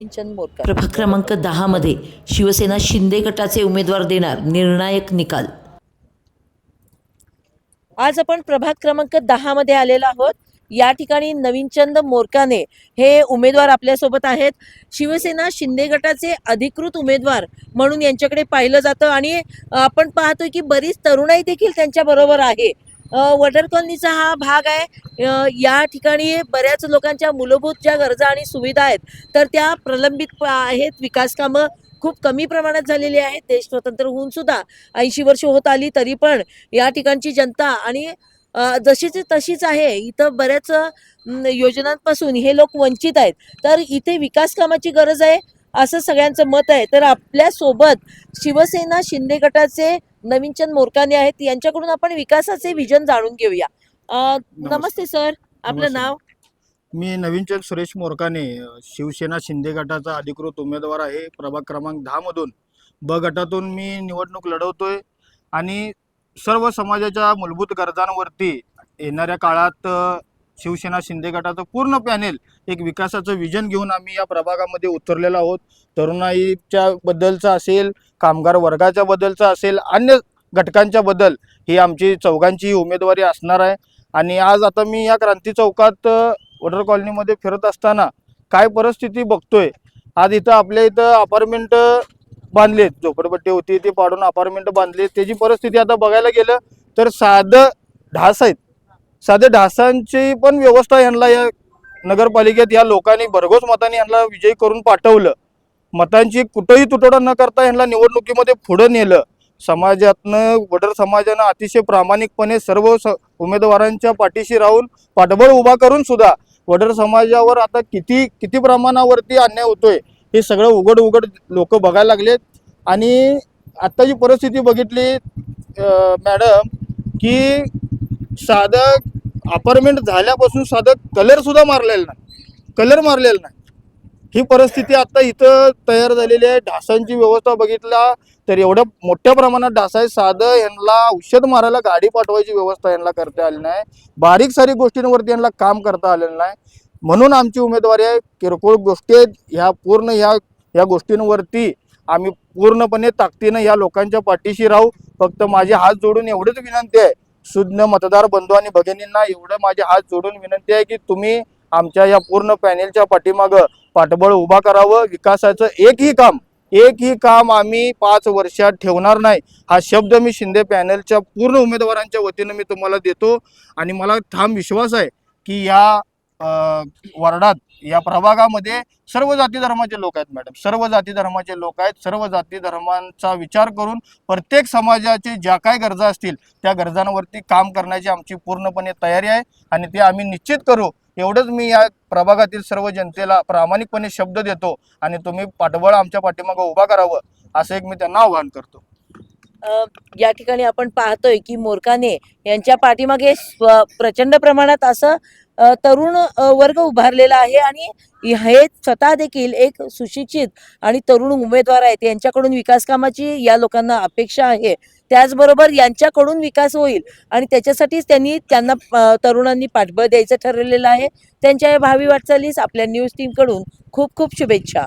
सिंचन मोरकर प्रभाग क्रमांक 10 मध्ये शिवसेना शिंदे गटाचे उमेदवार देणार निर्णायक निकाल। आज आपण प्रभाग क्रमांक 10 मध्ये आलेलो आहोत। या ठिकाणी नवीनचंद मोरकाने हे उमेदवार आपल्यासोबत आहेत। शिवसेना शिंदे गटाचे अधिकृत उमेदवार म्हणून यांच्याकडे पाहिलं जातं आणि आपण पाहतोय की बरीच तरुणाई देखील त्यांच्या बरोबर आहे। वडर कॉलनीचा हा भाग आहे। या ठिकाणी बऱ्याच लोकांच्या मूलभूत ज्या गरजा आणि सुविधा आहेत तर त्या प्रलंबित आहेत। विकास कामं खूप कमी प्रमाणात झालेली आहेत। देश स्वतंत्र होऊन सुद्धा 80 वर्ष होत आली तरी पण या ठिकाणची जनता आणि जशीची तशीच आहे। इथं बऱ्याच योजनांपासून हे लोक वंचित आहेत। तर इथे विकास कामाची गरज आहे असं सगळ्यांचं मत आहे। तर आपल्या सोबत शिवसेना शिंदे गटाचे नवीनचंद मोरकाने आहेत। यांच्याकडून आपण विकासाचे विजन जाणून घेऊया। नमस्ते सर, आपलं नाव? मी नवीनचंद सुरेश मोरकाने, शिवसेना शिंदे गटाचा अधिकृत उमेदवार आहे। प्रभाग क्रमांक 10 मधून ब गटातून मी निवडणूक लढवतोय आणि सर्व समाजाच्या मूलभूत गरजांवरती येणाऱ्या काळात शिवसेना शिंदे गटाचं पूर्ण पॅनेल एक विकासाचं विजन घेऊन आम्ही या प्रभागामध्ये उतरलेलो आहोत। तरुणाईच्या बद्दलचा असेल, कामगार वर्गाच्या बद्दलचा असेल, अन्य घटकांच्या बद्दल ही आमची चौघांची उमेदवारी असणार आहे। आणि आज आता मी या क्रांती चौकात वडर कॉलनीमध्ये फिरत असताना काय परिस्थिती बघतोय। आज इथं आपल्या इथं अपार्टमेंट बांधलेत, झोपडपट्टी होती ती पाडून अपार्टमेंट बांधले। त्याची परिस्थिती आता बघायला गेलं तर साधं ढास आहेत। साधे ढासांची पण व्यवस्था यांना या नगरपालिकेत या लोकांनी भरघोस मताने यांना विजयी करून पाठवलं। मतांची कुठेही तुटवडा न करता यांना निवडणुकीमध्ये पुढे नेलं। समाजातनं वडर समाजानं अतिशय प्रामाणिकपणे सर्व उमेदवारांच्या पाठीशी राहून पाठबळ उभा करून सुद्धा वडर समाजावर आता किती प्रमाणावरती अन्याय होतोय हे सगळं उघड लोक बघायला लागलेत। आणि आत्ताची परिस्थिती बघितली मॅडम की साधं अपार्टमेंट झाल्यापासून साधं कलर सुद्धा मारलेला नाही। ही परिस्थिती आता इथं तयार झालेली आहे। ढासांची व्यवस्था बघितला तर एवढ्या मोठ्या प्रमाणात ढास आहे। साधं यांना औषध मारायला गाडी पाठवायची व्यवस्था यांना करता आली नाही। बारीक सारी गोष्टींवरती यांना काम करता आलेलं नाही। म्हणून आमची उमेदवारी आहे। किरकोळ गोष्टी आहेत ह्या पूर्ण ह्या गोष्टींवरती आम्ही पूर्णपणे ताकदीनं या लोकांच्या पाठीशी राहू। फक्त माझे हात जोडून एवढंच विनंती आहे सुज्ञ मतदार बंधू आणि भगिनींना, एवढं माझे हात जोडून विनंती आहे की तुम्ही आमच्या या पूर्ण पॅनेलच्या पाठीमागं पाठबळ उभा करावं। विकासाचं एकही काम आम्ही 5 वर्षात ठेवणार नाही हा शब्द मी शिंदे पॅनेलच्या पूर्ण उमेदवारांच्या वतीनं मी तुम्हाला देतो। आणि मला ठाम विश्वास आहे की या वार्डात या प्रभागामध्ये सर्व जाती धर्माचे लोक आहेत मॅडम, सर्व जाती धर्माचे लोक आहेत। सर्व जाती धर्मांचा विचार करून प्रत्येक समाजाचे ज्या काय गरजा असतील त्या गरजांवरती काम करण्याची आमची पूर्णपणे तयारी आहे आणि ते आम्ही निश्चित करू। एवढंच मी या प्रभागातील सर्व जनतेला प्रामाणिकपणे शब्द देतो आणि तुम्ही पाठबळ आमच्या पाठीमागं उभा करावं असं एक मी त्यांना आवाहन करतो। या ठिकाणी आपण पाहतोय की मोरकाने यांच्या पाठीमागे प्रचंड प्रमाणात असं तरुण वर्ग उभारलेला आहे आणि हे स्वतः देखील एक सुशिक्षित आणि तरुण उमेदवार आहेत। यांच्याकडून विकास कामाची या लोकांना अपेक्षा आहे। त्याचबरोबर यांच्याकडून विकास होईल आणि त्याच्यासाठीच त्यांना तरुणांनी पाठबळ द्यायचं ठरवलेलं आहे। त्यांच्या या भावी वाटचालीस आपल्या न्यूज टीमकडून खूप खूप शुभेच्छा।